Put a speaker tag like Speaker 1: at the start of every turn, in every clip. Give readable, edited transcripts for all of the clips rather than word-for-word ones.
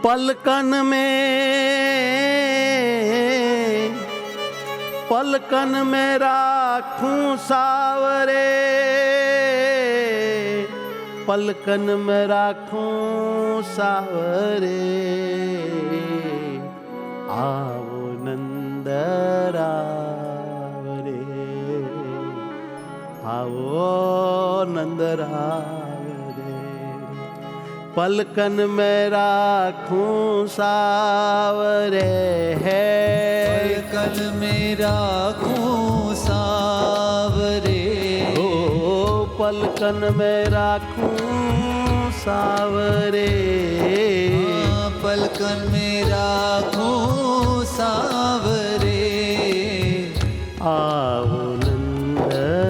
Speaker 1: पलकन में राखूं सावरे, पलकन में राखूं सावरे, आओ नंदरावरे, आओ नंदरावरे, पलकन में राखूं सावरे है,
Speaker 2: पलकन में राखूं सावरे,
Speaker 1: ओ पलकन में राखूं सावरे,
Speaker 2: पलकन में राखूं सावरे,
Speaker 1: आओ नंदरावरे,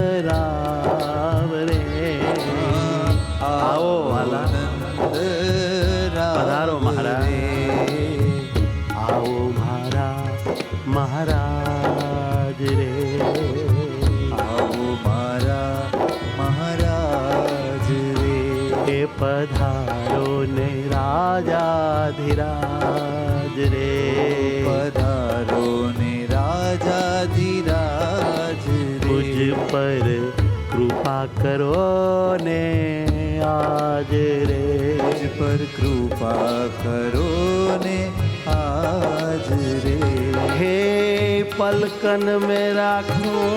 Speaker 1: आओ वाला पधारो महाराज, आओ महाराज रे,
Speaker 2: आओ मारा महाराज रे,
Speaker 1: हे पधारो ने राजाधिराज रे,
Speaker 2: पधारो ने राजाधिराज रे,
Speaker 1: मुझ पर कृपा करो ने आज रे,
Speaker 2: मुझ पर कृपा करो ने आज रे,
Speaker 1: हे पलकन में राखूं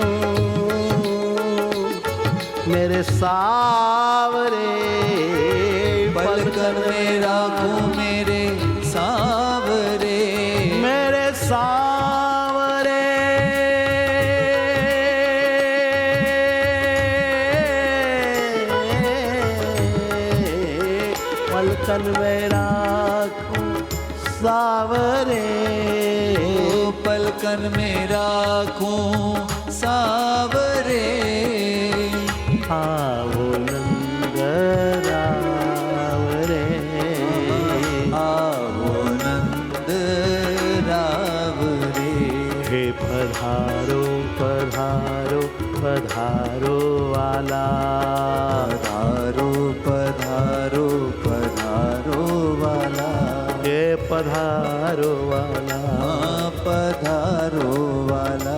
Speaker 1: मेरे सावरे,
Speaker 2: पलकन में राखूं मेरे सावरे,
Speaker 1: मेरे सावरे, पलकन में राखूं सावरे,
Speaker 2: पलकन में राखूं सावरे,
Speaker 1: आओ नंदरावरे,
Speaker 2: आओ नंदरावरे,
Speaker 1: हे पधारो पधारो पधारो वाला,
Speaker 2: पधारो पधारो पधारो वाला,
Speaker 1: हे पधारो वाला,
Speaker 2: पधारो वाला,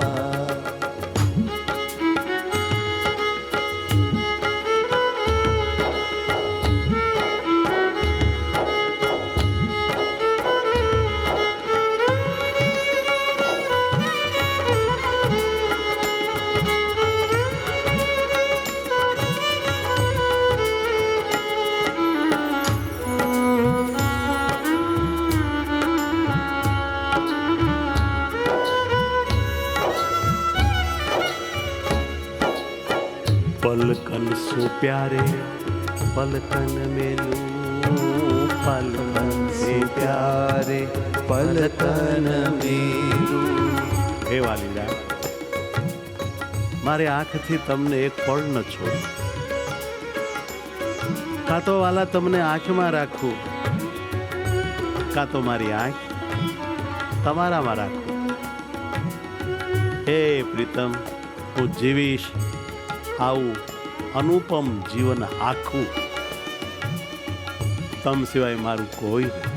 Speaker 1: पलकन सो प्यारे पलकन मेलू, पलकन से प्यारे
Speaker 2: पलकन मेलू,
Speaker 1: हे वालीला मारे आँखથી તમને એક પળ ન છોડ, કાં તો વાલા તમને આંખમાં રાખું, કાં તો મારી આંખ તમારામાં રાખું, હે પ્રીતમ હું જીવીશ આવું અનુપમ જીવન આખું, તમ સિવાય મારું કોઈ નથી,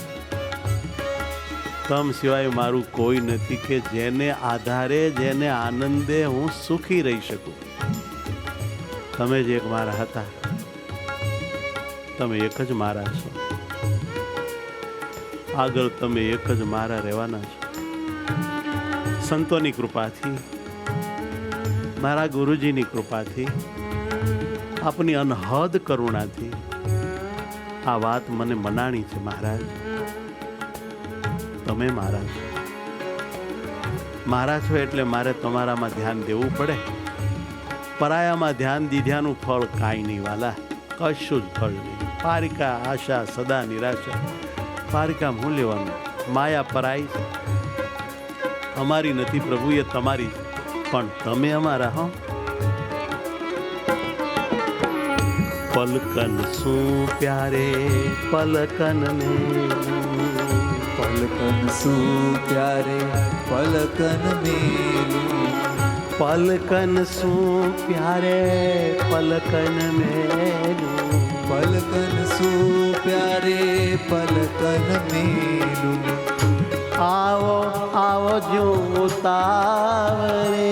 Speaker 1: તમ સિવાય મારું કોઈ નથી કે જેને આધારે જેને આનંદે હું સુખી રહી શકું. તમે જ એક મારા હતા, તમે એક જ મારા છો, આગળ તમે એક જ મારા રહેવાના છો. સંતોની કૃપાથી, મારા ગુરુજીની કૃપાથી, આપની અનહદ કરુણાથી આ વાત મને મનાણી છે. મહારાજ તમે મારા છો, મારા છો એટલે મારે તમારામાં ધ્યાન દેવું પડે. પરાયામાં ધ્યાન દીધ્યાનું ફળ કાંઈ નહીં વાલા, કશું જ ફળ નહીં. પારિકા આશા સદા નિરાશા, પારિકા હું લેવાનું, માયા પરાઈ છે, અમારી નથી પ્રભુ, એ તમારી છે, પણ તમે અમારા હો. પલકન શું પ્યારે પલકન મેલું,
Speaker 2: પલકન શું પ્યારે પલકન મેલું,
Speaker 1: પલકન શું પ્યારે પલકન મેલું,
Speaker 2: पलकन सो प्यारे पलकन मेलूं
Speaker 1: आओ आओ जो उतावरे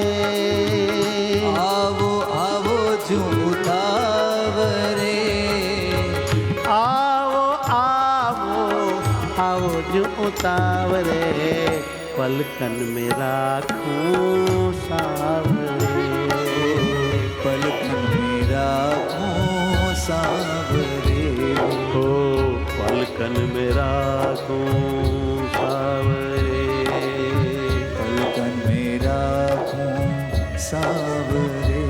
Speaker 2: आवो आवो जो उतावरे
Speaker 1: आओ आओ आओ जो उतावरे पलकन में राखूं सावरे
Speaker 2: पलकन में राखूं सावरे
Speaker 1: हो पलकन में राखूं सावरे
Speaker 2: पलकन में राखूं सावरे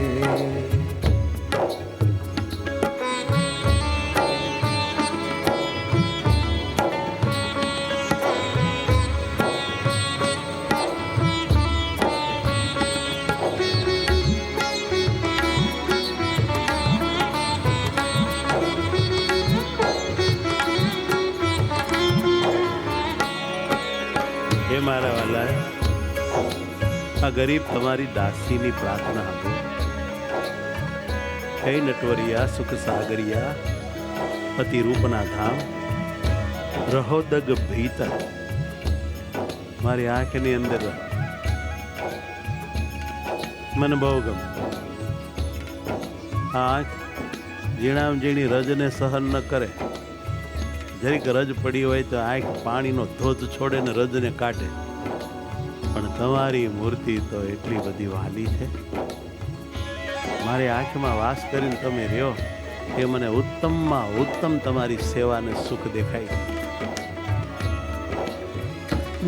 Speaker 1: हे मारा वाला आ गरीब तुम्हारी दासी नी प्रार्थना हूँ हे नटवरिया सुख सागरिया पति रूपना धाम रहो दग भीतर मारी आंख ની અંદર मन बहु गम आंख जीणाम जीणी रज ने सहन न करे जरीक रज पड़ी હોય તો આંખ પાણીનો ધોધ છોડે ને રજને કાઢે પણ તમારી મૂર્તિ તો એટલી બધી વાલી છે મારી આંખમાં વાસ કરીને તમે રહ્યો કે મને ઉત્તમમાં ઉત્તમ તમારી સેવાને સુખ દેખાય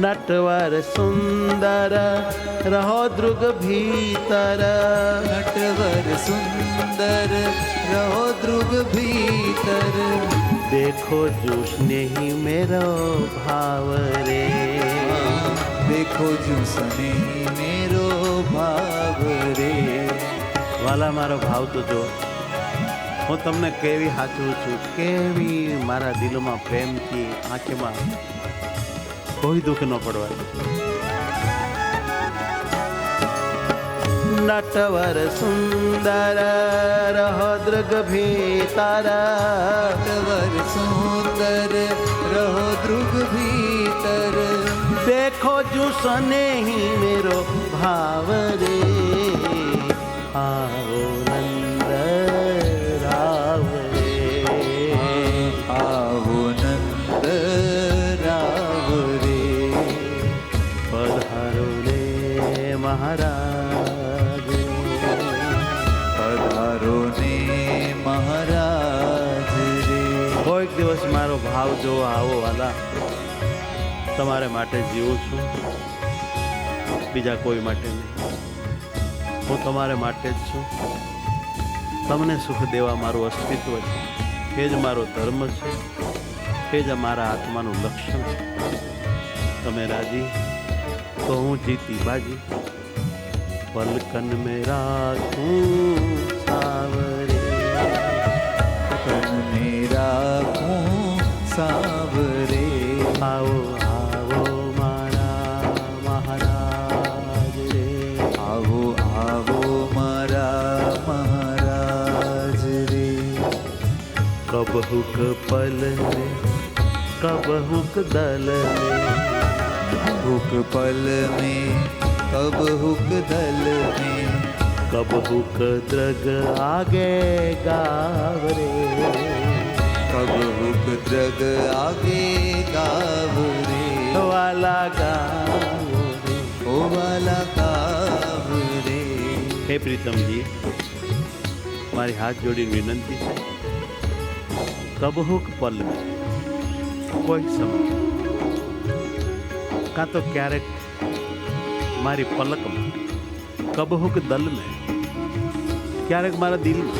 Speaker 1: નટવર સુંદર રહો દૃગ ભીતર
Speaker 2: नटवर सुंदर रहो ध्रुव भीतर
Speaker 1: देखो जो स्नेही मेरो भाव रे
Speaker 2: देखो जो स्नेही मेरो भाव रे
Speaker 1: વાલા મારો ભાવ તો જો હું તમને કેવી સાચું છું કેવી મારા દિલમાં પ્રેમથી આંખમાં કોઈ દુઃખ ન પડવા નટવર સુંદર રહો દૃગ ભીતર
Speaker 2: नटवर सुंदर रहो ध्रुव भीतर
Speaker 1: देखो जो स्नेही मेरो भाव रे आओ नंद राव रे
Speaker 2: आवो नंद राव रे
Speaker 1: पधारो ने महाराज
Speaker 2: पधारो ने महाराज रे
Speaker 1: કોઈક દિવસ મારો ભાવ જો આવો વાલા તમારે માટે જીવું છું બીજા કોઈ માટે નહીં હું તમારે માટે જ છું તમને સુખ દેવા મારું અસ્તિત્વ છે એ જ મારો ધર્મ છે એ જ મારા આત્માનું લક્ષણ છે તમે રાજી તો હું જીતી બાજી પલકન મેં રાખું સાવરે
Speaker 2: तन में राखूं सावरे
Speaker 1: आओ आओ मारा महाराज रे
Speaker 2: आवो आवो मारा महाराज रे
Speaker 1: कब हुक पल में कब हुक दल में
Speaker 2: हुक पल में कब हुक दल में
Speaker 1: कब हुक द्रग आगे गावरे
Speaker 2: कब हुक द्रग आगे गाव रे
Speaker 1: वाला गावरे
Speaker 2: ओ वाला गाव रे
Speaker 1: हे प्रीतम जी मारी हाथ जोड़ी विनंती है कब हुक पल में कोई समय का तो क्यारेक मारी पलक में कब हुक दल में क्यारेक मारा दिल में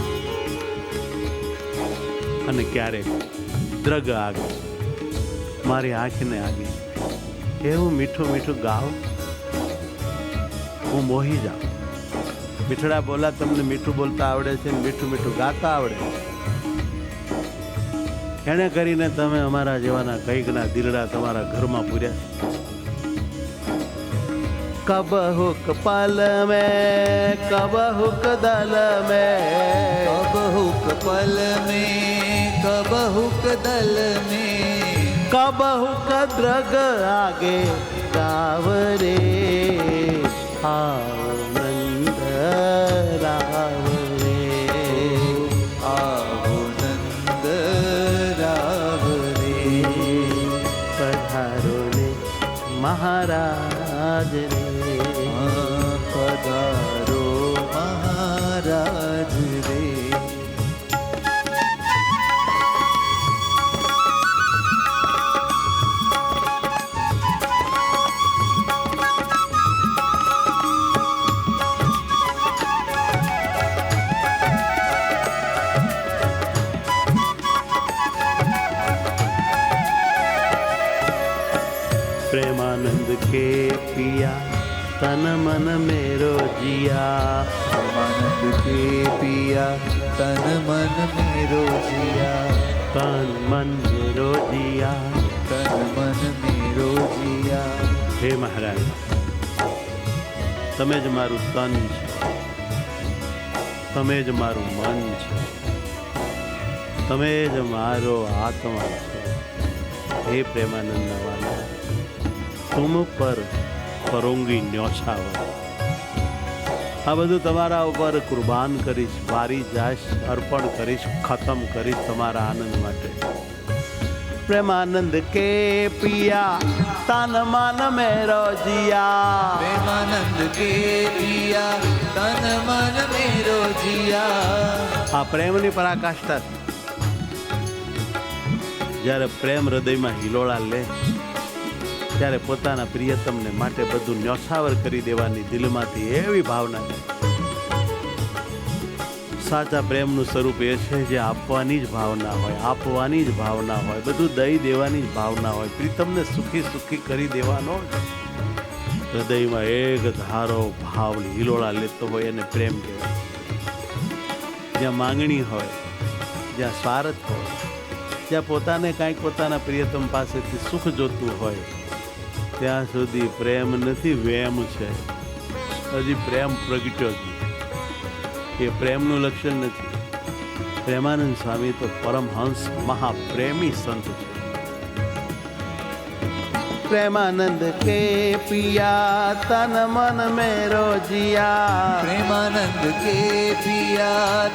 Speaker 1: અને ક્યારેક દ્રગ આગે મારી આંખને આગે એવું મીઠું મીઠું ગાવ હું મોહી જાઉં મીઠડા બોલા તમને મીઠું બોલતા આવડે છે ને મીઠું મીઠું ગાતા આવડે એને કરીને તમે અમારા જેવાના કંઈકના દિલડા તમારા ઘરમાં પૂર્યા कब हुक पल में कब हुक दल में
Speaker 2: कब हुक पल में कबहुक दल में
Speaker 1: कबहु कद्रग आगे गाव रे आओ नंद राव रे
Speaker 2: आओ नंद राव रे
Speaker 1: पधारो रे महाराज रे
Speaker 2: पधारो महाराज रे
Speaker 1: प्रेमानंद के पिया तन मन मेरो जिया
Speaker 2: आनंद के पिया तन मन मेरो जिया
Speaker 1: तन मन मेरो जिया
Speaker 2: तन मन मेरो जिया
Speaker 1: હે મહારાજ તમે જ મારું તન છો તમે જ મારું મન છો તમે જ મારો આત્મા છો હે પ્રેમાનંદના વાલા तुम पर करूंगी न्योछावर आ बधु तमारा ऊपर कुर्बान करीश वारी जाश अर्पण करीश खत्म करीश तमारा आनंद माटे प्रेमानंद के पिया तन मन मेरो जिया
Speaker 2: प्रेमानंद के पिया तन मन मेरो जिया
Speaker 1: आ प्रेमनी पराकाष्ठा જ્યારે પ્રેમ હૃદયમાં હિલોળા લે ત્યારે પોતાના પ્રિયતમને માટે બધું ન્યોછાવર કરી દેવાની દિલમાંથી એવી ભાવના છે. સાચા પ્રેમનું સ્વરૂપ એ છે જે આપવાની જ ભાવના હોય, આપવાની જ ભાવના હોય, બધું દઈ દેવાની જ ભાવના હોય, પ્રીતમને સુખી સુખી કરી દેવાનો હૃદયમાં એક ધારો ભાવ હિલોળા લેતો હોય એને પ્રેમ કહેવાય. જ્યાં માંગણી હોય, જ્યાં સ્વાર્થ હોય, જ્યાં પોતાને કાંઈક પોતાના પ્રિયતમ પાસેથી સુખ જોતું હોય ત્યાં સુધી પ્રેમ નથી, વેમ છે. હજી પ્રેમ પ્રગટ્યો જ એ પ્રેમનું લક્ષણ નથી. પ્રેમાનંદ સ્વામી તો પરમહંસ મહાપ્રેમી સંત છે. प्रेमानंद के पिया तन मन मेरो जिया
Speaker 2: प्रेमानंद के पिया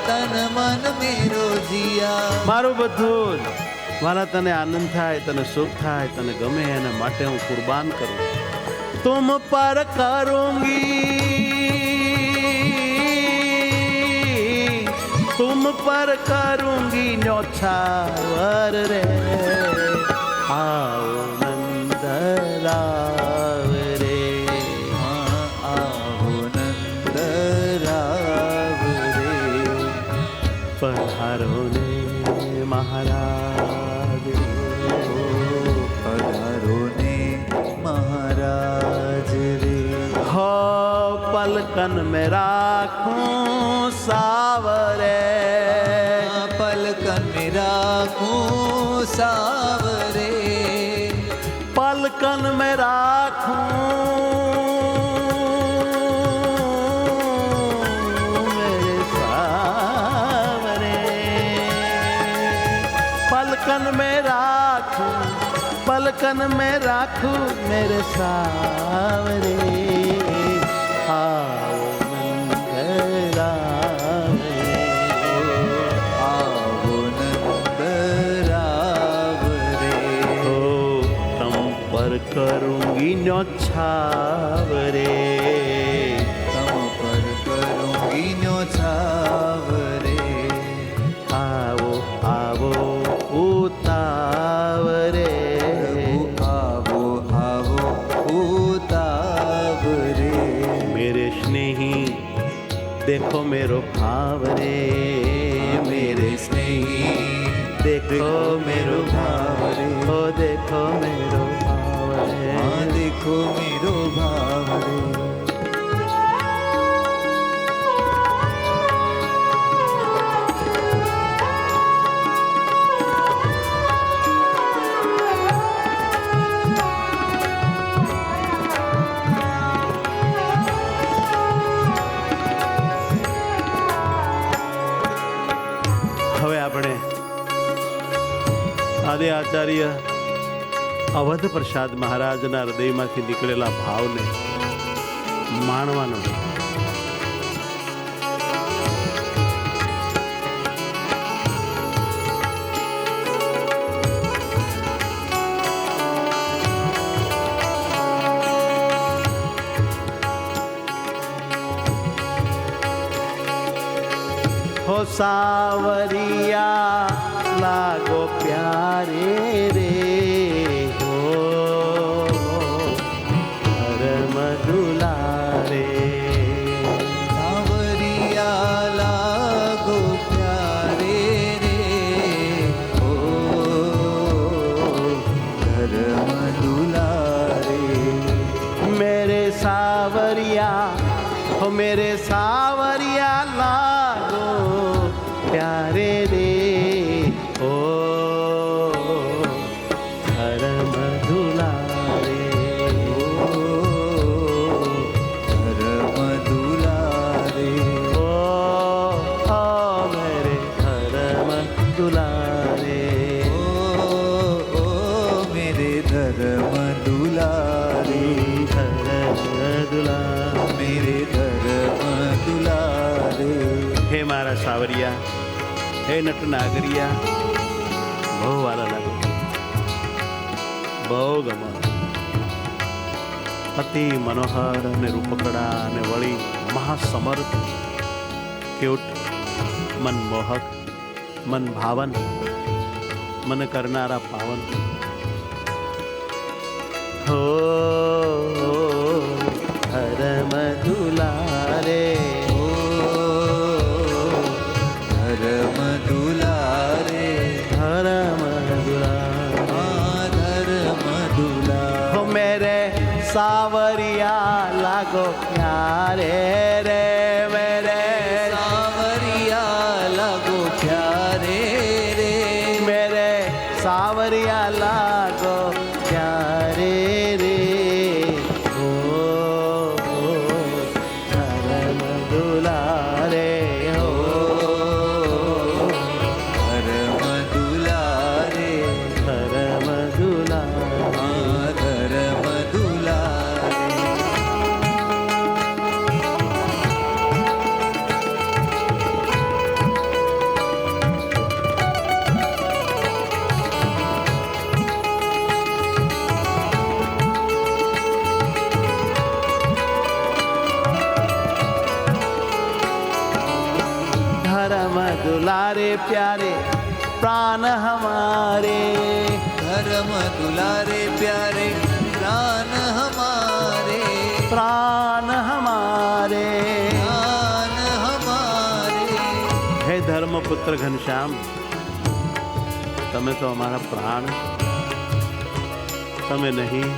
Speaker 2: तन मन मेरो जिया
Speaker 1: मारू બધું મારા તને આનંદ થાય, તને સુખ થાય, તને ગમે એના માટે હું કુરબાન કરું. तुम पर करूंगी, तुम पर करूंगी न्योछावर रे आओ राव रे
Speaker 2: आओ नंद राव रे
Speaker 1: पधारो ने महाराज रे
Speaker 2: पधारो ने महाराज रे
Speaker 1: हो पलकन में राखूं सावरे
Speaker 2: पलकन में राखूं सावरे
Speaker 1: पलकन में राखूं मेरे सावरे पलकन में राखूं पलकन में राखूं मेरे सावरे आओ नंद राव
Speaker 2: आओ नंद राव रे
Speaker 1: हो तम पर करूंगी न्योछावरे
Speaker 2: तम पर करूंगी न्योछावरे
Speaker 1: आवो आवो उतावरे
Speaker 2: आवो आवो उतावरे
Speaker 1: मेरे स्नेही देखो मेरो भाव रे
Speaker 2: मेरे स्नेही
Speaker 1: देखो
Speaker 2: मेरो भाव रे
Speaker 1: ओ देखो मेरो भाव रे
Speaker 2: हाँ देखो मेरो भाव रे
Speaker 1: હવે આપણે આચાર્ય અવધ પ્રસાદ મહારાજના હૃદયમાંથી નીકળેલા ભાવને માણવાનો हो सावरिया लागो प्यारे रे हो धर्म दुलारे
Speaker 2: સાવરિયા લાગો પ્યારે રે ઓ ધર્મ દુલારે
Speaker 1: मेरे सावरिया हो मेरे सावरिया लागो प्यारे रे ओ धर्म दुलारे
Speaker 2: ધર્મ દુલારે
Speaker 1: ओ मेरे धर्म दुलारे
Speaker 2: ઓ મેરે ધર્મ દુલારે
Speaker 1: ધર્મ दुलारे
Speaker 2: મેરે ધર્મ દુલારે
Speaker 1: હે મારા સાવરિયા, હે નટનાગરિયા, બહુ વાલા લાગો, બહુ ગમો. અતિ મનોહર અને રૂપકડા અને વળી મહાસમર્થ, ક્યુટ, મનમોહક, મન ભાવન, મન કરનારા પાવન. હો ધર્મ દુલારે
Speaker 2: ધર્મ દુલારે
Speaker 1: ધર્મ દુલારે
Speaker 2: ધર્મ દુલારે
Speaker 1: हो मेरे सावरिया लागो प्यारे रे मेरे
Speaker 2: સાવરિયા લાગો પ્યારે રે
Speaker 1: मेरे सावरिया लागो प्यारे रे ओ धर्म दुलारे हो
Speaker 2: ધર્મ દુલારે
Speaker 1: धर्म दुलारे
Speaker 2: ધર્મ દુલારે
Speaker 1: धर्म दुलारे प्यारे प्राण हमारे
Speaker 2: ધર્મ દુલારે પ્યારે પ્રાણ હમારે
Speaker 1: प्राण हमारे
Speaker 2: પ્રાણ હમારે
Speaker 1: હે ધર્મપુત્ર ઘનશ્યામ, તમે તો અમારા પ્રાણ, તમે નહીં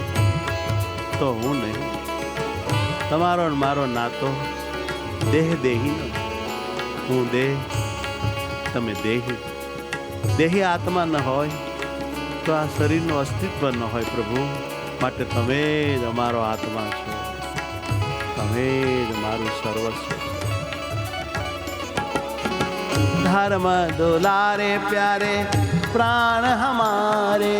Speaker 1: તો હું નહીં. તમારો ને મારો નાતો દેહ દેહી, હું દેહ, તમે દેહી. દેહી આત્મા ન હોય તો આ શરીરનું અસ્તિત્વ ન હોય પ્રભુ. માટે તમે જ અમારો આત્મા છો, તમે જ મારું સર્વસ્વ. धर्म दुलारे प्यारे प्राण हमारे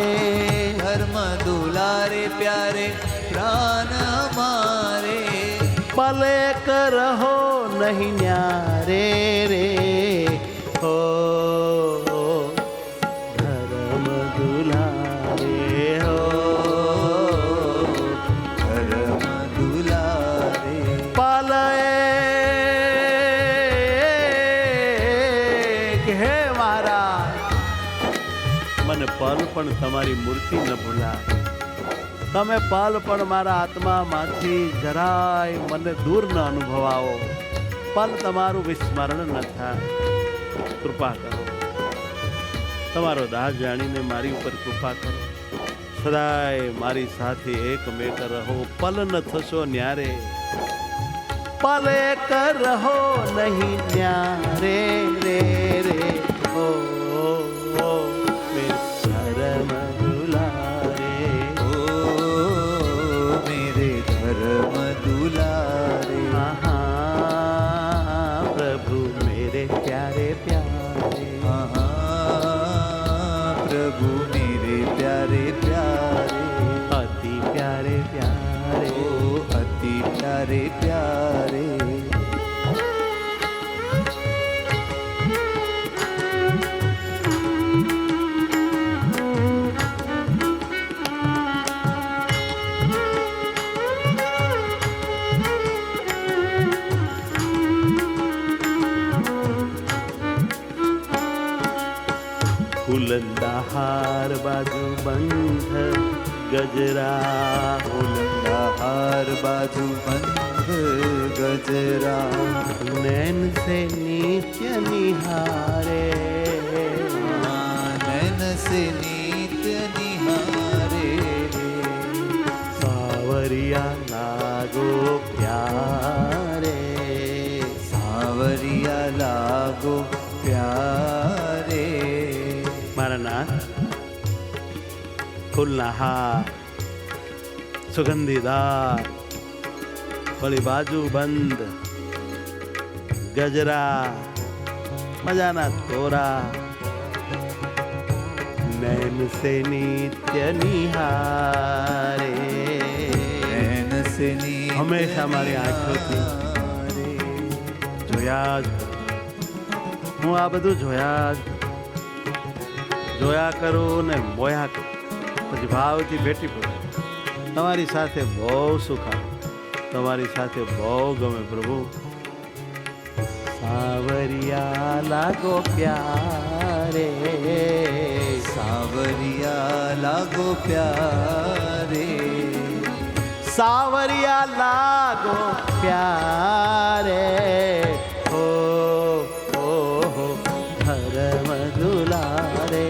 Speaker 2: ધર્મ દુલારે પ્યારે પ્રાણ હમારે
Speaker 1: पले कर हो नहीं न्यारे रे हो धर्म दुलारे हो
Speaker 2: ધર્મ દુલારે
Speaker 1: पले હે મારા મને પલ પણ તમારી મૂર્તિ ન ભૂલાય. તમે પલ પણ મારા આત્મામાંથી જરાય મને દૂર ન અનુભવાવો. પલ તમારું વિસ્મરણ ન થાય. કૃપા કરો, તમારો દાસ જાણીને મારી ઉપર કૃપા કરો. સદાય મારી સાથે એકમેક રહો. પલ ન થશો ન્યારે, પલે કર રહો નહીં ન્યારે રે રે ઓ મેરે ધર્મ દુલારે
Speaker 2: ઓ મેરે ધર્મ દુલારે
Speaker 1: આહા પ્રભુ મેરે પ્યારે પ્યારે
Speaker 2: પ્રભુ મેરે
Speaker 1: ગજરા
Speaker 2: ઓલંગા હાર બાજુ બંધ ગજરા
Speaker 1: નૈન સે નિત્ય નિહારે
Speaker 2: નૈન સે નિત્ય નિહારે
Speaker 1: સાવરિયા લાગો પ્યારે
Speaker 2: સાવરિયા લાગો પ્યારે
Speaker 1: મારા નાથ ફૂલના હાર સુગંધીદાર વળી બાજુ બંધ ગજરા મજાના તોરા નૈન સે નિત્ય નિહારે
Speaker 2: નૈન સે નિત્ય
Speaker 1: હંમેશા મારી આંખોથી
Speaker 2: નિહારે.
Speaker 1: જોયા જ કરું. હું આ બધું જોયા જ કરું. જોયા કરું ને મોયા કરું પછી ભાવથી ભેટી પડું. તમારી સાથે બહુ સુખ આવે, તમારી સાથે બહુ ગમે પ્રભુ. સાવરિયા લાગો પ્યારે
Speaker 2: સાવરિયા લાગો પ્યારે
Speaker 1: સાવરિયા લાગો પ્યારે હો ધર્મ દુલારે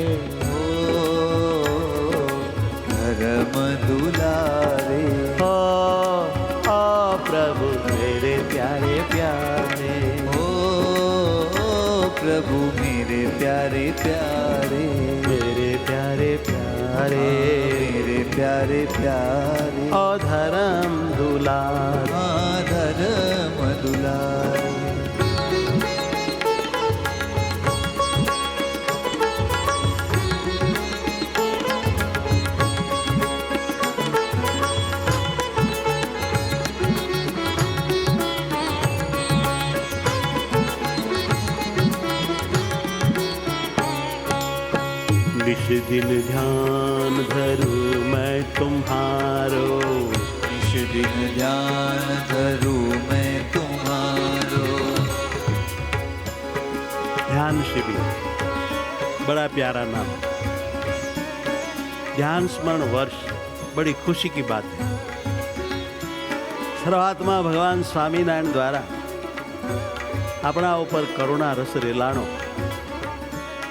Speaker 2: ધર્મ દુલારે
Speaker 1: हो प्रभु मेरे प्यारे प्यारे
Speaker 2: ओ प्रभु मेरे प्यारे प्यारे
Speaker 1: मेरे प्यारे प्यारे
Speaker 2: मेरे प्यारे प्यारे
Speaker 1: ओ धर्म दुलार
Speaker 2: धर्म दुलारे
Speaker 1: निश दिन ध्यान धरूं मैं तुम्हारो
Speaker 2: निश दिन ध्यान धरूं मैं तुम्हारो
Speaker 1: ध्यान शिविर बड़ा प्यारा नाम. ध्यान स्मरण वर्ष बड़ी खुशी की बात है. શરૂઆતમાં ભગવાન સ્વામિનારાયણ દ્વારા આપણા ઉપર કરુણા રસ રેલાણો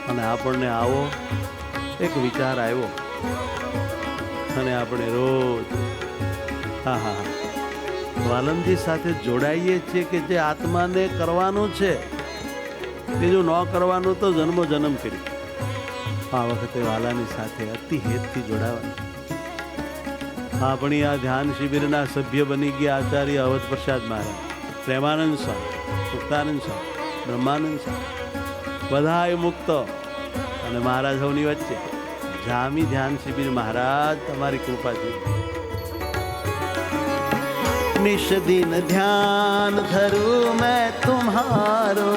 Speaker 1: અને આપણને આવો એક વિચાર આવ્યો અને આપણે રોજ હા વાલમજી સાથે જોડાઈએ છીએ કે જે આત્માને કરવાનું છે, બીજું ન કરવાનું તો જન્મો જન્મ કરી. આ વખતે વાલાની સાથે અતિ હેતથી જોડાવાનું. આપણી આ ધ્યાન શિબિરના સભ્ય બની ગયા આચાર્ય અવધ પ્રસાદ મહારાજ, પ્રેમાનંદ સ્વામી, મુક્તાનંદ સ્વામી, બ્રહ્માનંદ સ્વામી બધાએ મુક્ત અને મહારાજ સૌની વચ્ચે જામી ધ્યાન શિબિર મહારાજ તમારી કૃપાથી નિશ દિન ધ્યાન ધરું મેં તુમ્હારો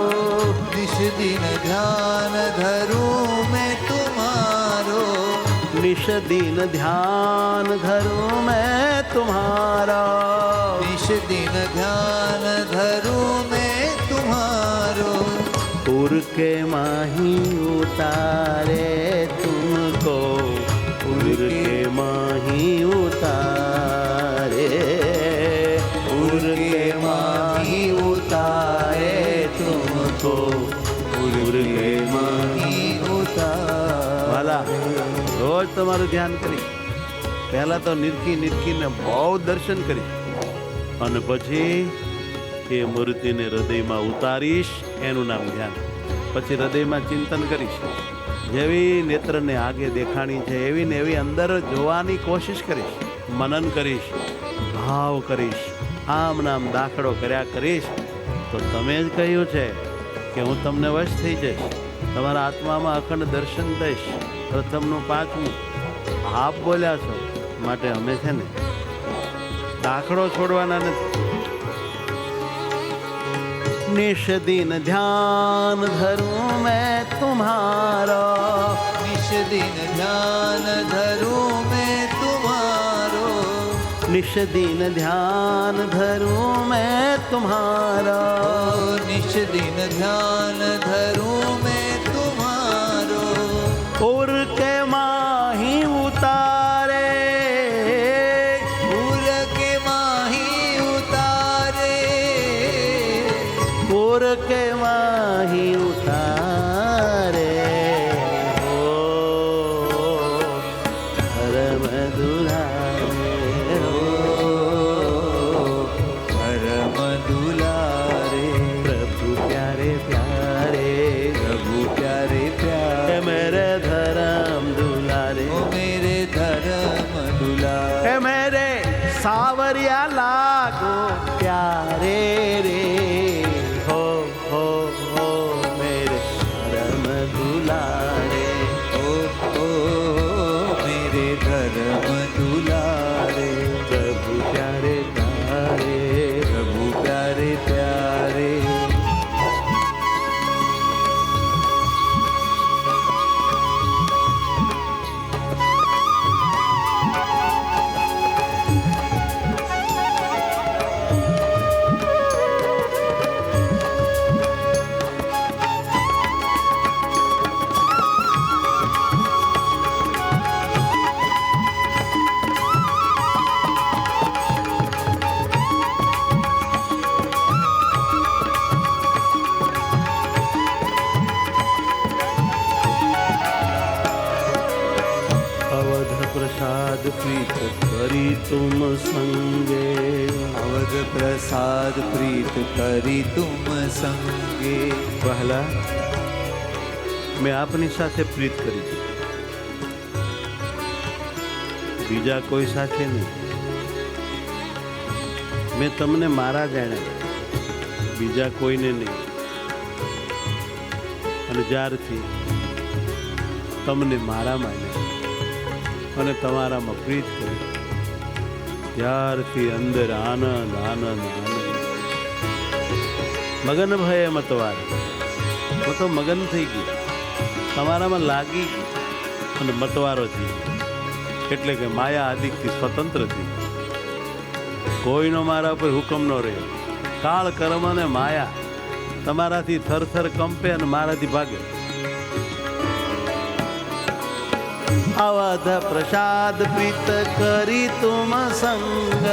Speaker 2: निश दिन ध्यान धरूं मैं तुम्हारो
Speaker 1: निश दिन ध्यान धरूं मैं तुम्हारा
Speaker 2: निश दिन ध्यान धरूं मैं तुम्हारो
Speaker 1: पुर के माही उतारे तुमको पुर के माही उतारे पुर के माही उतारे तुमको पुर के माही વાલા રોજ તમારું ધ્યાન કરી. પહેલા તો નિરખીને બહુ દર્શન કરી અને પછી એ મૂર્તિને હૃદયમાં ઉતારીશ, એનું નામ ધ્યાન. પછી હૃદયમાં ચિંતન કરીશ. જેવી નેત્રને આગે દેખાણી છે એવી ને એવી અંદર જોવાની કોશિશ કરીશ, મનન કરીશ, ભાવ કરીશ, આમ નામ દાખલો કર્યા કરીશ તો તમે જ કહ્યું છે કે હું તમને વશ થઈ જઈશ, તમારા આત્મામાં અખંડ દર્શન દઈશ. પ્રથમનું પાંચમું આપ બોલ્યા છો માટે અમે છે ને દાખલો છોડવાના નથી. निश दिन ध्यान धरूं मैं तुम्हारा
Speaker 2: निश दिन ध्यान धरूं मैं तुम्हारो
Speaker 1: निश दिन ध्यान धरूं मैं तुम्हारा
Speaker 2: निश दिन ध्यान धरूं मैं तुम्हारो
Speaker 1: उर के माही उतारे के माही उतारे हो धर्म दुलारे हो
Speaker 2: परम दुलारे
Speaker 1: प्रभु प्यारे प्यारे
Speaker 2: प्रभु प्यारे प्यारे
Speaker 1: मेरे धर्म दुलारे
Speaker 2: ओ मेरे धर्म दुलारे
Speaker 1: हे मेरे सावरिया लागो प्यारे रे हो मेरे धर्म दुलारे
Speaker 2: ओ मेरे धर्म दुलारे
Speaker 1: प्रभु प्यारे प्यारे
Speaker 2: प्रभु प्यारे प्यारे
Speaker 1: अवध प्रसाद प्रीत करी तुम संगे
Speaker 2: अवध प्रसाद प्रीत करी तुम संगे
Speaker 1: પહેલા મેં આપની સાથે પ્રીત કરી છે બીજા કોઈ સાથે નહીં મેં તમને મારા જાણ્યા બીજા કોઈને નહીં અને જ્યારથી તમને મારા માન્યા અને તમારામાં પ્રીત કરી ત્યારથી અંદર આનંદ આનંદ આનંદ મગન ભયે મતવાર હું તો મગન થઈ ગઈ તમારામાં લાગી ગઈ અને મતવારો થઈ એટલે કે માયા આદિકથી સ્વતંત્ર થઈ કોઈનો મારા ઉપર હુકમ ન રહ્યો કાળ કર્મ અને માયા તમારાથી થરથર કંપે અને મારાથી ભાગે अवध प्रसाद प्रीत करी तुम संग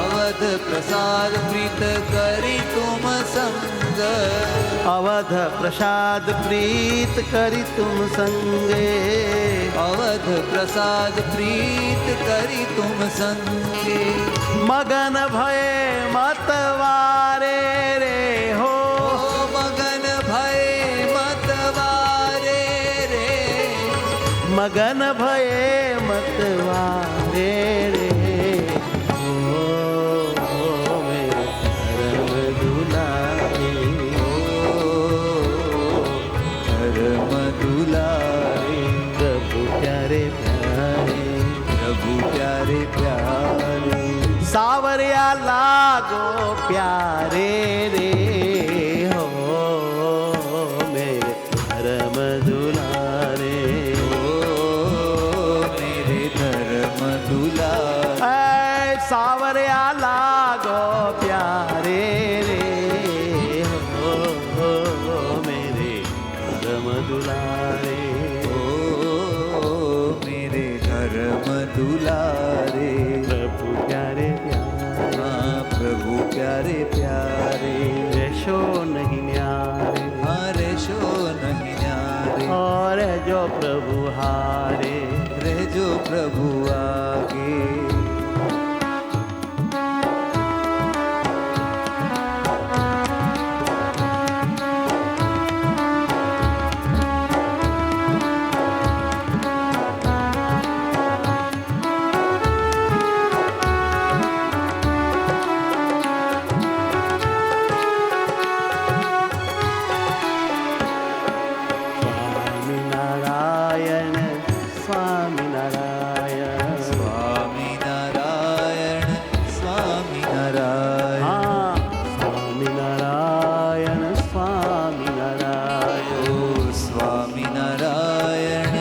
Speaker 2: अवध प्रसाद प्रीत करी तुम संग
Speaker 1: अवध प्रसाद प्रीत करी तुम संगे
Speaker 2: अवध प्रसाद प्रीत करी तुम संगे
Speaker 1: मगन भय मतवारे रे हो
Speaker 2: मगन भय मतवारे रे
Speaker 1: मगन भय मतवारे रे हो मेरे धर्म दुलारे
Speaker 2: धर्म दुलारे
Speaker 1: प्रभु प्यारे प्यारे
Speaker 2: प्रभु प्यारे प्यारे
Speaker 1: सावरिया लागो प्यारे रे हो मेरे धर्म दुलारे
Speaker 2: मेरे धर्म दुलारे
Speaker 1: सावरिया लागो प्यारे रे हो मेरे धर्म दुलारे
Speaker 2: मेरे धर्म दुलारे
Speaker 1: प्रभु प्यारे प्यारे
Speaker 2: हाँ प्रभु प्यारे प्यारे
Speaker 1: रेशो नहीं न्यारे
Speaker 2: हरे शो नहीं न्यारे
Speaker 1: और जो प्रभु हारे
Speaker 2: रहजो प्रभु आगे
Speaker 1: स्वामी नारायण स्वामी नारायण
Speaker 2: स्वामी नारायण स्वामी नारायण
Speaker 1: हाँ स्वामी नारायण स्वामी नारायण
Speaker 2: ओ स्वामी नारायण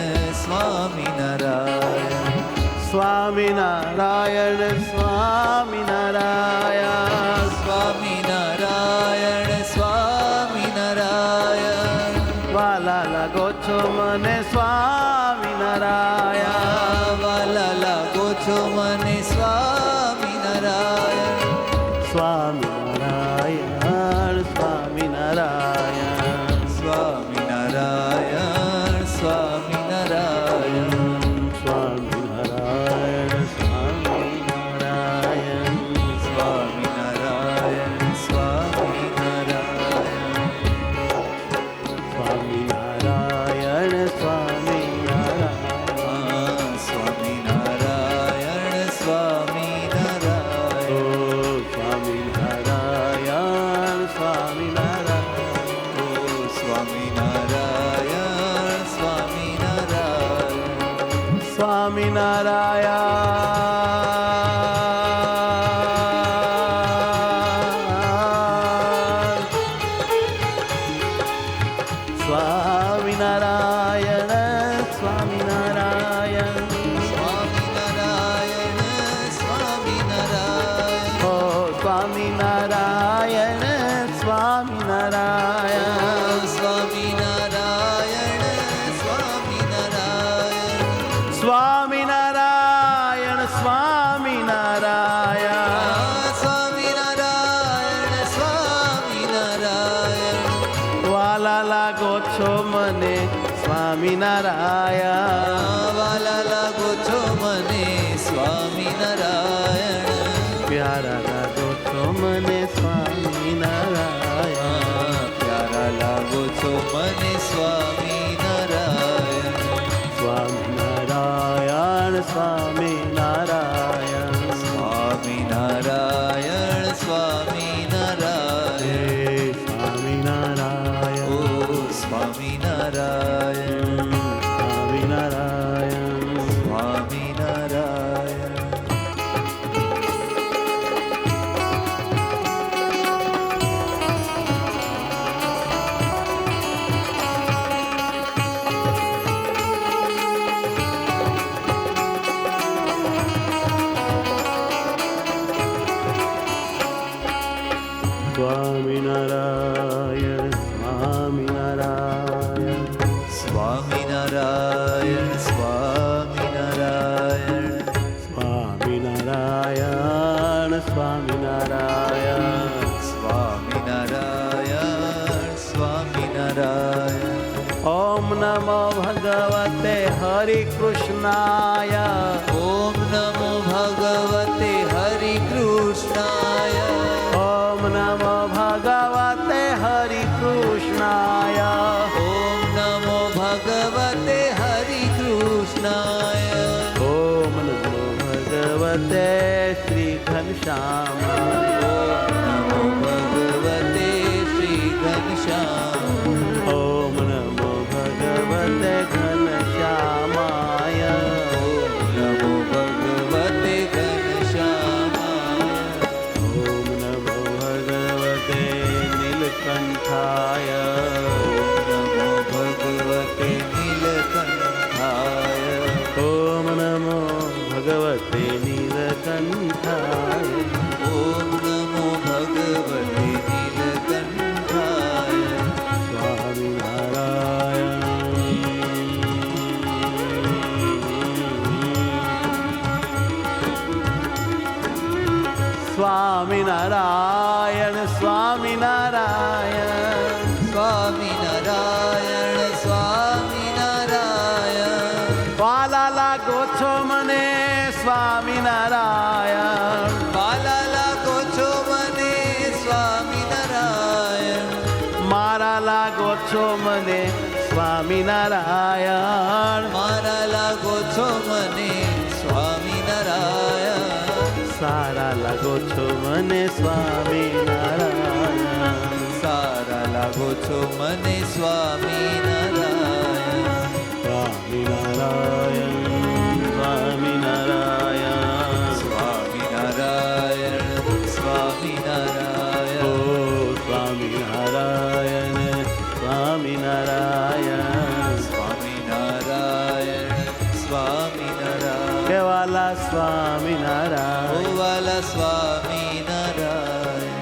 Speaker 2: स्वामी नारायण
Speaker 1: स्वामी नारायण स्वामी नारायण
Speaker 2: स्वामी नारायण स्वामी नारायण
Speaker 1: वाला लगो छो मने स्वामी नारायण
Speaker 2: वाला लागो छो मने स्वामी नारायण
Speaker 1: स्वामी नारायण स्वामी नारायण સ્વામિનારાયણ.
Speaker 2: વાલા લાગો છો મને સ્વામિનારાયણ.
Speaker 1: પ્યારા લાગો છો મને સ્વામિનારાયણ.
Speaker 2: પ્યારા લાગો છો મને સ્વામિનારાયણ.
Speaker 1: સ્વામિનારાયણ સ્વામિનારાયણ.
Speaker 2: સ્વામિનારાયણ સ્વામિનારાયણ.
Speaker 1: સ્વામિનારાયણ.
Speaker 2: ઓ સ્વામિનારાયણ.
Speaker 1: સ્વામિનારાયણ.
Speaker 2: સ્વામિનારાયણ.
Speaker 1: સ્વામિનારાયણ સ્વામિનારાયણ.
Speaker 2: સ્વામિનારાયણ સ્વામિનારાયણ.
Speaker 1: સ્વામિનારાયણ સ્વામિનારાયણ.
Speaker 2: સ્વામિનારાયણ સ્વામિનારાયણ.
Speaker 1: ઓમ નમો ભગવતે હરિ કૃષ્ણાય.
Speaker 2: ઓમ નમો ભગવતે હરિ કૃષ્ણાય.
Speaker 1: ઓમ નમો ભગવતે હરિ કૃષ્ણાય.
Speaker 2: ઓમ નમો ભગવતે હરિ કૃષ્ણાય.
Speaker 1: ઓમ નમો ભગવતે શ્રી ઘનશ્યામાય.
Speaker 2: નમો ભગવતે શ્રી ઘનશ્યામ.
Speaker 1: ઓમ નમો ભગવતે ઘનશ્યામાય.
Speaker 2: નમો ભગવતે ઘનશ્યામાય.
Speaker 1: ઓમ નમો ભગવતે નીલકંઠાય.
Speaker 2: નમો ભગવતે નીલકંઠાય.
Speaker 1: ઓમ નમો ભગવતે નીલકંઠાય.
Speaker 2: ઓમ નમો ભગવતે નીલકંઠાય.
Speaker 1: સ્વામિનારાયણ. સ્વામિનારાયણ સ્વામિનારાયણ.
Speaker 2: સ્વામિનારાયણ સ્વામિનારાયણ.
Speaker 1: વાલા લાગો છો મને સ્વામિનારાયણ.
Speaker 2: વાલા લાગો છો મને સ્વામિનારાયણ.
Speaker 1: મારા લાગો છો મને સ્વામિનારાયણ.
Speaker 2: મારા લાગો છો મને સ્વામિનારાયણ.
Speaker 1: સારા લાગો છો મને સ્વામિનારાયણ.
Speaker 2: સારા લાગો છો મને સ્વામિનારાયણ.
Speaker 1: સ્વામિનારાયણ. સ્વામિનારાયણ.
Speaker 2: સ્વામિનારાયણ સ્વામિનારાયણ.
Speaker 1: ઓ સ્વામિનારાયણ. સ્વામિનારાયણ.
Speaker 2: સ્વામિનારાયણ સ્વામિનારાયણ.
Speaker 1: કેવાલા સ્વામિનારાયણ.
Speaker 2: ઓ વાલા સ્વામિનારાયણ.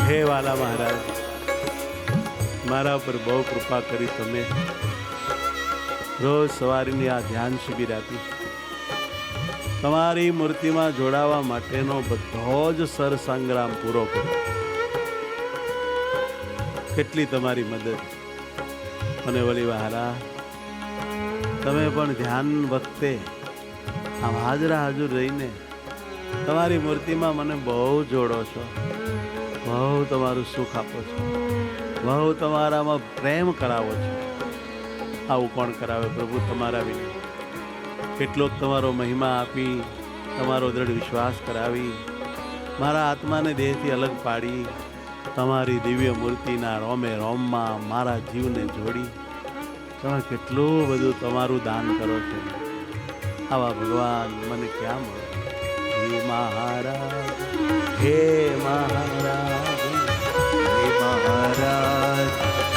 Speaker 1: હે વાલા મહારાજ, મારા પર બહુ કૃપા કરી તમે. રોજ સવારની આ ધ્યાન શિબિર આપી. તમારી મૂર્તિમાં જોડાવા માટેનો બધો જ સરસંગ્રામ પૂરો કર્યો. કેટલી તમારી મદદ. અને વળી વહાલા, તમે પણ ધ્યાન વખતે આમ હાજરા હાજર રહીને તમારી મૂર્તિમાં મને બહુ જોડો છો. બહુ તમારું સુખ આપો છો. બહુ તમારામાં પ્રેમ કરાવો છો. આવું કોણ કરાવે પ્રભુ તમારા વિના? કેટલોક તમારો મહિમા આપી, તમારો દ્રઢ વિશ્વાસ કરાવી, મારા આત્માને દેહથી અલગ પાડી, તમારી દિવ્ય મૂર્તિના રોમે રોમમાં મારા જીવને જોડી તમે કેટલું બધું તમારું દાન કરો છો. આવા ભગવાન મને ક્યાં મળે? હે મહારાજ, હે મહારાજ,
Speaker 2: મહારાજ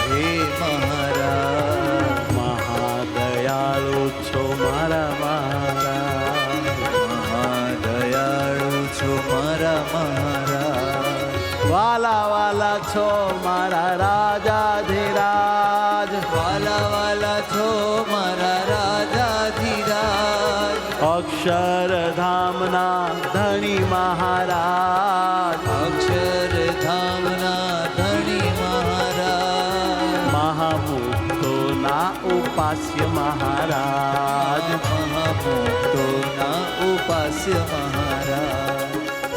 Speaker 2: હે મહારાજ
Speaker 1: મહાદયાળુ છો મારા મહારાજ
Speaker 2: મહાદયાળુ છો મારા મહારાજ
Speaker 1: વાલા વાલા છો મારા રાજાધીરાજ
Speaker 2: વાલા વાલા છો મારા રાજાધીરાજ
Speaker 1: અક્ષરધામના ધણી મહારાજ
Speaker 2: અક્ષરધામના ધણી મહારાજ
Speaker 1: મહામુક્તોના ઉપાસ્ય મહારાજ
Speaker 2: મહામુક્તોના ઉપાસ્ય મહારાજ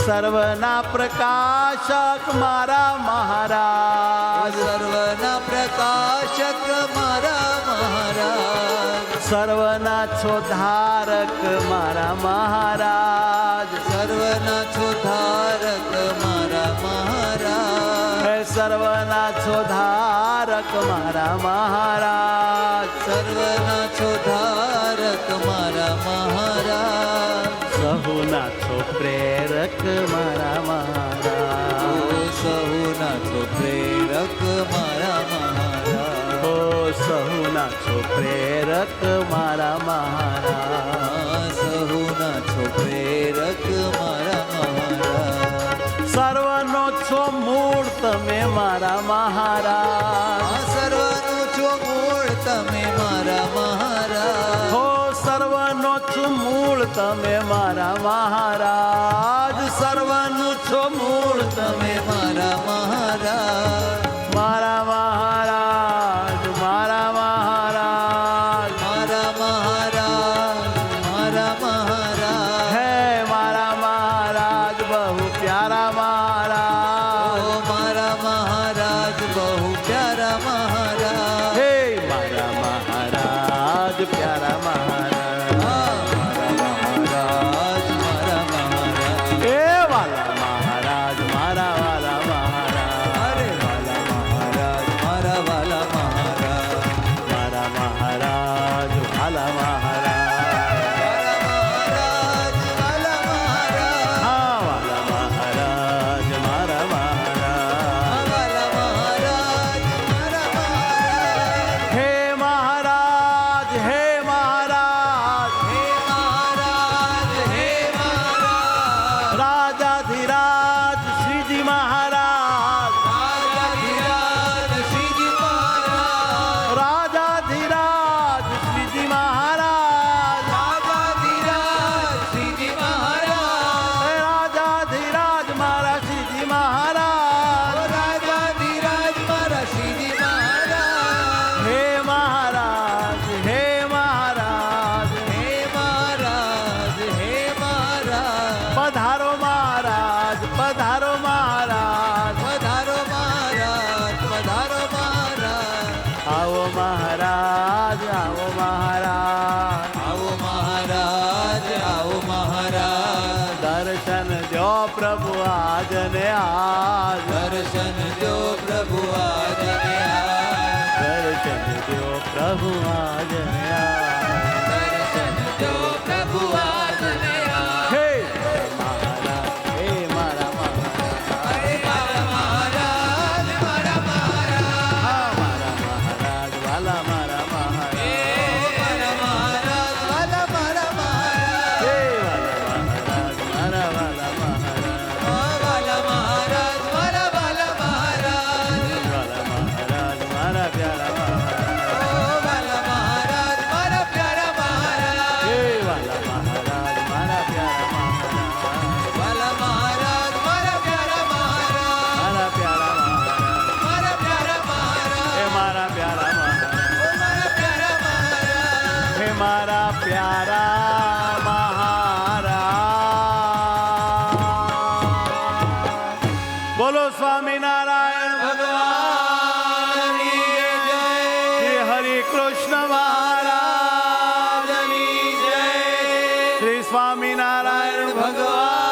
Speaker 1: સર્વના પ્રકાશક મારા મહારાજ
Speaker 2: સર્વના પ્રકાશક મારા મહારાજ
Speaker 1: સર્વના છો ધારક મારા મહારાજ
Speaker 2: સર્વના છો ધારક મારા મહારાજ
Speaker 1: હે સર્વના છો ધારક મારા મહારાજ
Speaker 2: સર્વના છો ધારક મારા મહારાજ
Speaker 1: સહુના છો પ્રેરક મારા મહારાજ
Speaker 2: સહુના છો પ્રેરક મારા મહારાજ
Speaker 1: ઓ સહુના છો પ્રેરક મારા મહારાજ
Speaker 2: સહુના છો પ્રેરક મારા મહારાજ
Speaker 1: સર્વનો છો મૂળ તમે મારા મહારાજ
Speaker 2: સર્વનું છો મૂળ તમે મારા મહારાજ
Speaker 1: હો સર્વનો છો મૂળ તમે મારા મહારાજ સર્વનું છો મૂળ તમે
Speaker 2: મારા મહારાજ
Speaker 1: મારા મહારાજ મારા મહારાજ
Speaker 2: મારા મહારાજ મારા મહારાજ
Speaker 1: હે મારા મહારાજ બહુ પ્યારા મહારાજ
Speaker 2: ઓ મારા મહારાજ બહુ પ્યારા મહારાજ
Speaker 1: હે મારા મહારાજ પ્યારા મહારાજ
Speaker 2: મારા મહારાજ મારા મહારાજ
Speaker 1: એ વાલા મહારાજ મારા વાલા મહારાજ
Speaker 2: અરે વાલા મહારાજ મારા વાલા મહારાજ
Speaker 1: મારા મહારાજ વાલા મહારાજ
Speaker 2: મારા મહારાજ વાલા મહારાજ
Speaker 1: હા વાલા મહારાજ મારા મહારાજ
Speaker 2: વાલા મહારાજ મારા મહારાજ
Speaker 1: હે મહારાજ હે મહારાજ
Speaker 2: હે મહારાજ હે મહારાજ
Speaker 1: રાજાધિરાજ શ્રીજી મહારાજ
Speaker 2: રાજાધિરાજ શ્રીજી મહારાજ
Speaker 1: રાજાધિરાજ શ્રીજી મહારાજ
Speaker 2: રાજાધિરાજ શ્રીજી મહારાજ
Speaker 1: હે રાજાધિરાજ મારા શ્રીજી મહારાજ
Speaker 2: રાજાધિરાજ મારા શ્રીજી મહારાજ
Speaker 1: હે મહારાજ હે મહારાજ
Speaker 2: હે મહારાજ હે મહારાજ
Speaker 1: પધારો મહારાજ પધારો મહારાજ
Speaker 2: પધારો મહારાજ પધારો મહારાજ
Speaker 1: આવો મહારાજ આવો મહારાજ
Speaker 2: આવો મહારાજ આવો મહારાજ
Speaker 1: દર્શન દો પ્રભુ આજ ને આજ
Speaker 2: દર્શન જો પ્રભુ આજને આજ
Speaker 1: દર્શન દો પ્રભુ આજ ને આજ
Speaker 2: દર્શન જો પ્રભુ આજને આજ
Speaker 1: હે મહારાજ હે મારા મહારાજ
Speaker 2: અરે મારા મહારાજ મારા મહારાજ
Speaker 1: હા મારા મહારાજ વાલા મારા મહારાજ
Speaker 2: મારા મહારાજ વાલા મારા મહારાજ
Speaker 1: હે વાલા મહારાજ મારા વાલા મહારાજ
Speaker 2: વાલા મહારાજ મારા વાલા મહારાજ
Speaker 1: વાલા મહારાજ મારા પ્યારા મહારાજ
Speaker 2: વાલા મહારાજ મારા પ્યારા મહારાજ
Speaker 1: હે વાલા મહારાજ મારા પ્યારા મહારાજ
Speaker 2: વાલા મહારાજ મારા પ્યારા મહારાજ
Speaker 1: મારા પ્યારા મહારાજ
Speaker 2: મારા પ્યારા મહારાજ
Speaker 1: હે મારા પ્યારા મહારાજ
Speaker 2: મારા પ્યારા મહારાજ
Speaker 1: હે મારા પ્યારા મહારાજ બોલો સ્વામિનારાયણ
Speaker 2: ભગવાનની જય
Speaker 1: શ્રી હરિ કૃષ્ણ મહારાજની જય શ્રી સ્વામિનારાયણ ભગવાન